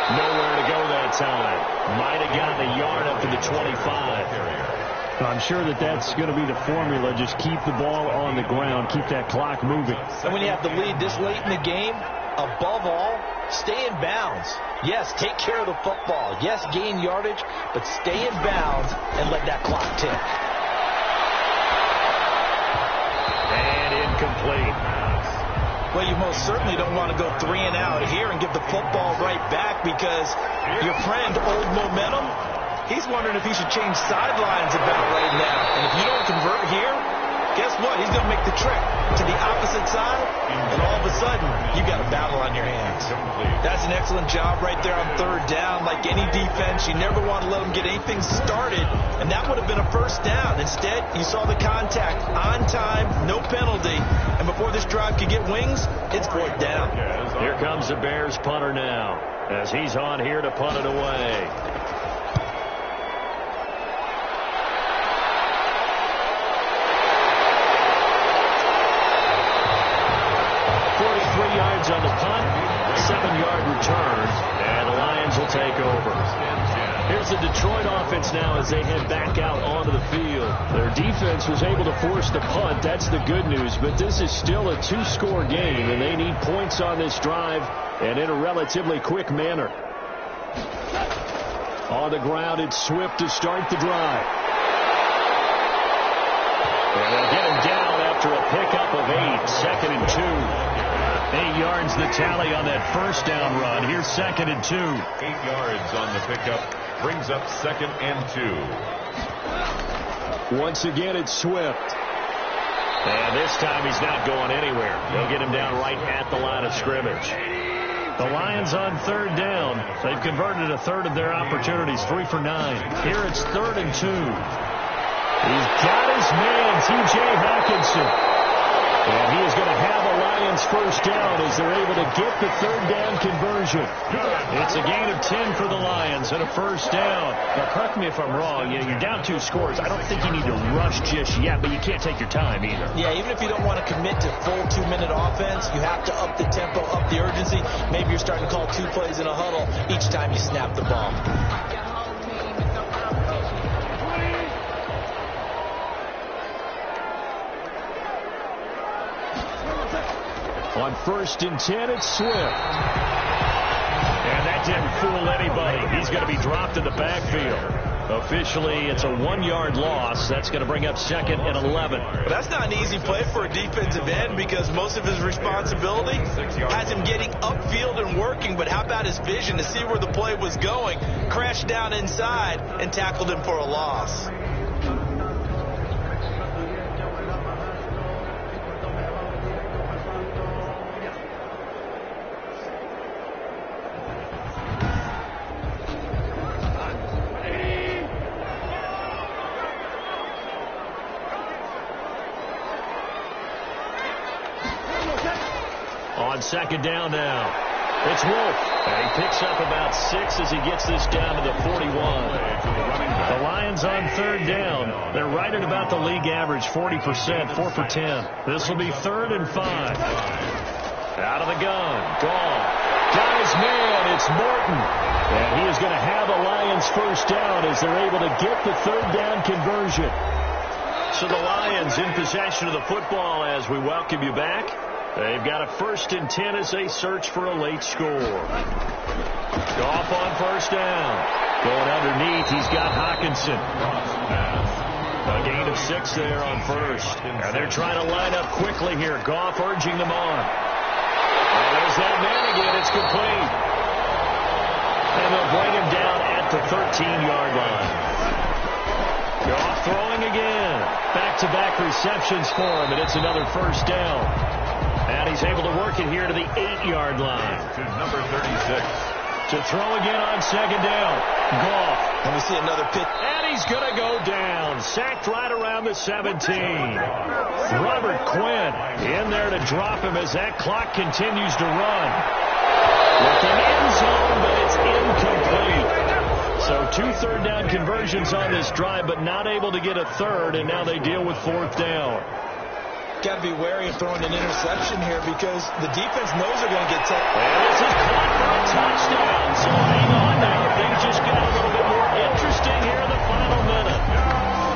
Nowhere to go that time. Might have gotten a yard up to the 25. I'm sure that's going to be the formula. Just keep the ball on the ground. Keep that clock moving. And when you have the lead this late in the game, above all, stay in bounds. Yes, take care of the football. Yes, gain yardage, but stay in bounds and let that clock tick. And incomplete. Well, you most certainly don't want to go 3 and out here and give the football right back because your friend, Old Momentum, he's wondering if he should change sidelines about right now. And if you don't convert here, guess what? He's going to make the trek to the opposite side, and all of a sudden, you got a battle on your hands. That's an excellent job right there on third down. Like any defense, you never want to let them get anything started, and that would have been a first down. Instead, you saw the contact on time, no penalty, and before this drive could get wings, it's fourth down. Here comes the Bears punter now, as he's on here to punt it away. 43 yards on the punt, 7-yard return, and the Lions will take over. Here's the Detroit offense now as they head back out onto the field. Their defense was able to force the punt. That's the good news, but this is still a 2-score game, and they need points on this drive and in a relatively quick manner. On the ground, it's Swift to start the drive. And they'll get him down after a pickup of 8, 2nd and 2. 8 yards the tally on that first down run. Here's 2nd and 2. 8 yards on the pickup. Brings up 2nd and 2. Once again, it's Swift. And this time he's not going anywhere. They'll get him down right at the line of scrimmage. The Lions on third down. They've converted a third of their opportunities, 3 for 9. Here it's 3rd and 2. He's got his man, T.J. Hawkinson. And he is going to have a Lions first down as they're able to get the third down conversion. It's a gain of 10 for the Lions and a first down. Now, correct me if I'm wrong. You're down 2 scores. I don't think you need to rush just yet, but you can't take your time either. Yeah, even if you don't want to commit to full 2-minute offense, you have to up the tempo, up the urgency. Maybe you're starting to call 2 plays in a huddle each time you snap the ball. On 1st and 10, it's Swift. And that didn't fool anybody. He's going to be dropped in the backfield. Officially, it's a 1-yard loss. That's going to bring up 2nd and 11. But that's not an easy play for a defensive end because most of his responsibility has him getting upfield and working. But how about his vision to see where the play was going? Crashed down inside and tackled him for a loss. On 2nd down now, it's Wolf. And he picks up about 6 as he gets this down to the 41. The Lions on 3rd down. They're right at about the league average, 40%, 4 for 10. This will be 3rd and 5. Out of the gun, gone. Got his man, it's Morton. And he is going to have a Lions first down as they're able to get the third down conversion. So the Lions in possession of the football as we welcome you back. They've got a 1st and 10 as they search for a late score. Goff on 1st down. Going underneath, he's got Hawkinson. A gain of 6 there on first. And they're trying to line up quickly here. Goff urging them on. And there's that man again. It's complete. And they'll bring him down at the 13-yard line. Goff throwing again. Back-to-back receptions for him, and it's another first down. And he's able to work it here to the 8-yard line. To number 36. To throw again on second down. Goff. Let me see another pitch. And he's going to go down. Sacked right around the 17. Robert Quinn in there to drop him as that clock continues to run. With an end zone, but it's incomplete. So 2 third-down conversions on this drive, but not able to get a third, and now they deal with 4th down. Got to be wary of throwing an interception here because the defense knows they're going to get touched. And this is caught for a touchdown. So hang on now. Things just got a little bit more interesting here in the final minute.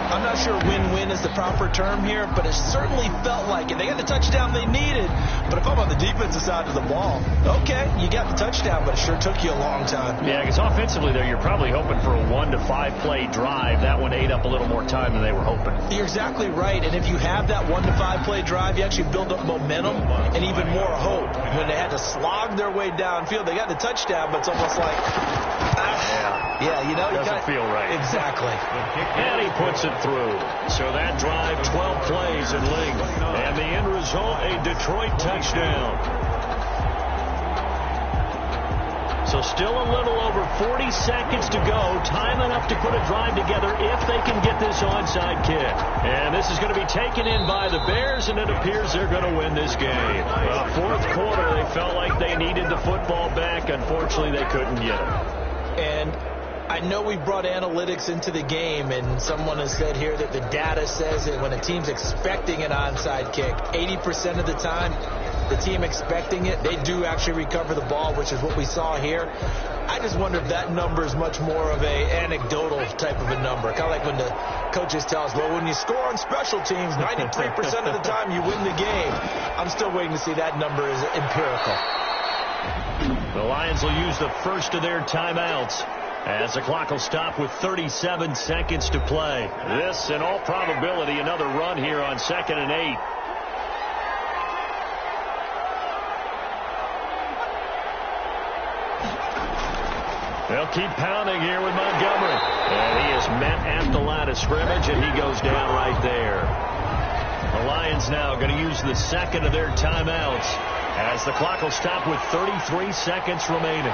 I'm not sure win-win is the proper term here, but it certainly felt like it. They got the touchdown they needed. But if I'm on the defensive side of the ball, okay, you got the touchdown, but it sure took you a long time. Yeah, because offensively there, you're probably hoping for a 1 to 5 play drive. That one ate up a little more time than they were hoping. You're exactly right. And if you have that 1 to 5 play drive, you actually build up momentum and even more hope. When they had to slog their way downfield, they got the touchdown, but it's almost like, yeah, you know, doesn't feel right. Exactly. And he puts it through. So that drive, 12 plays in length. And the end result, a Detroit touchdown. So still a little over 40 seconds to go. Time enough to put a drive together if they can get this onside kick. And this is going to be taken in by the Bears, and it appears they're going to win this game. Fourth quarter, they felt like they needed the football back. Unfortunately, they couldn't get it. And I know we brought analytics into the game, and someone has said here that the data says that when a team's expecting an onside kick, 80% of the time, the team expecting it, they do actually recover the ball, which is what we saw here. I just wonder if that number is much more of a anecdotal type of a number. Kind of like when the coaches tell us, well, when you score on special teams, 93% of the time you win the game. I'm still waiting to see that number is empirical. The Lions will use the first of their timeouts as the clock will stop with 37 seconds to play. This, in all probability, another run here on 2nd and 8. They'll keep pounding here with Montgomery. And he is met at the line of scrimmage, and he goes down right there. The Lions now going to use the second of their timeouts as the clock will stop with 33 seconds remaining.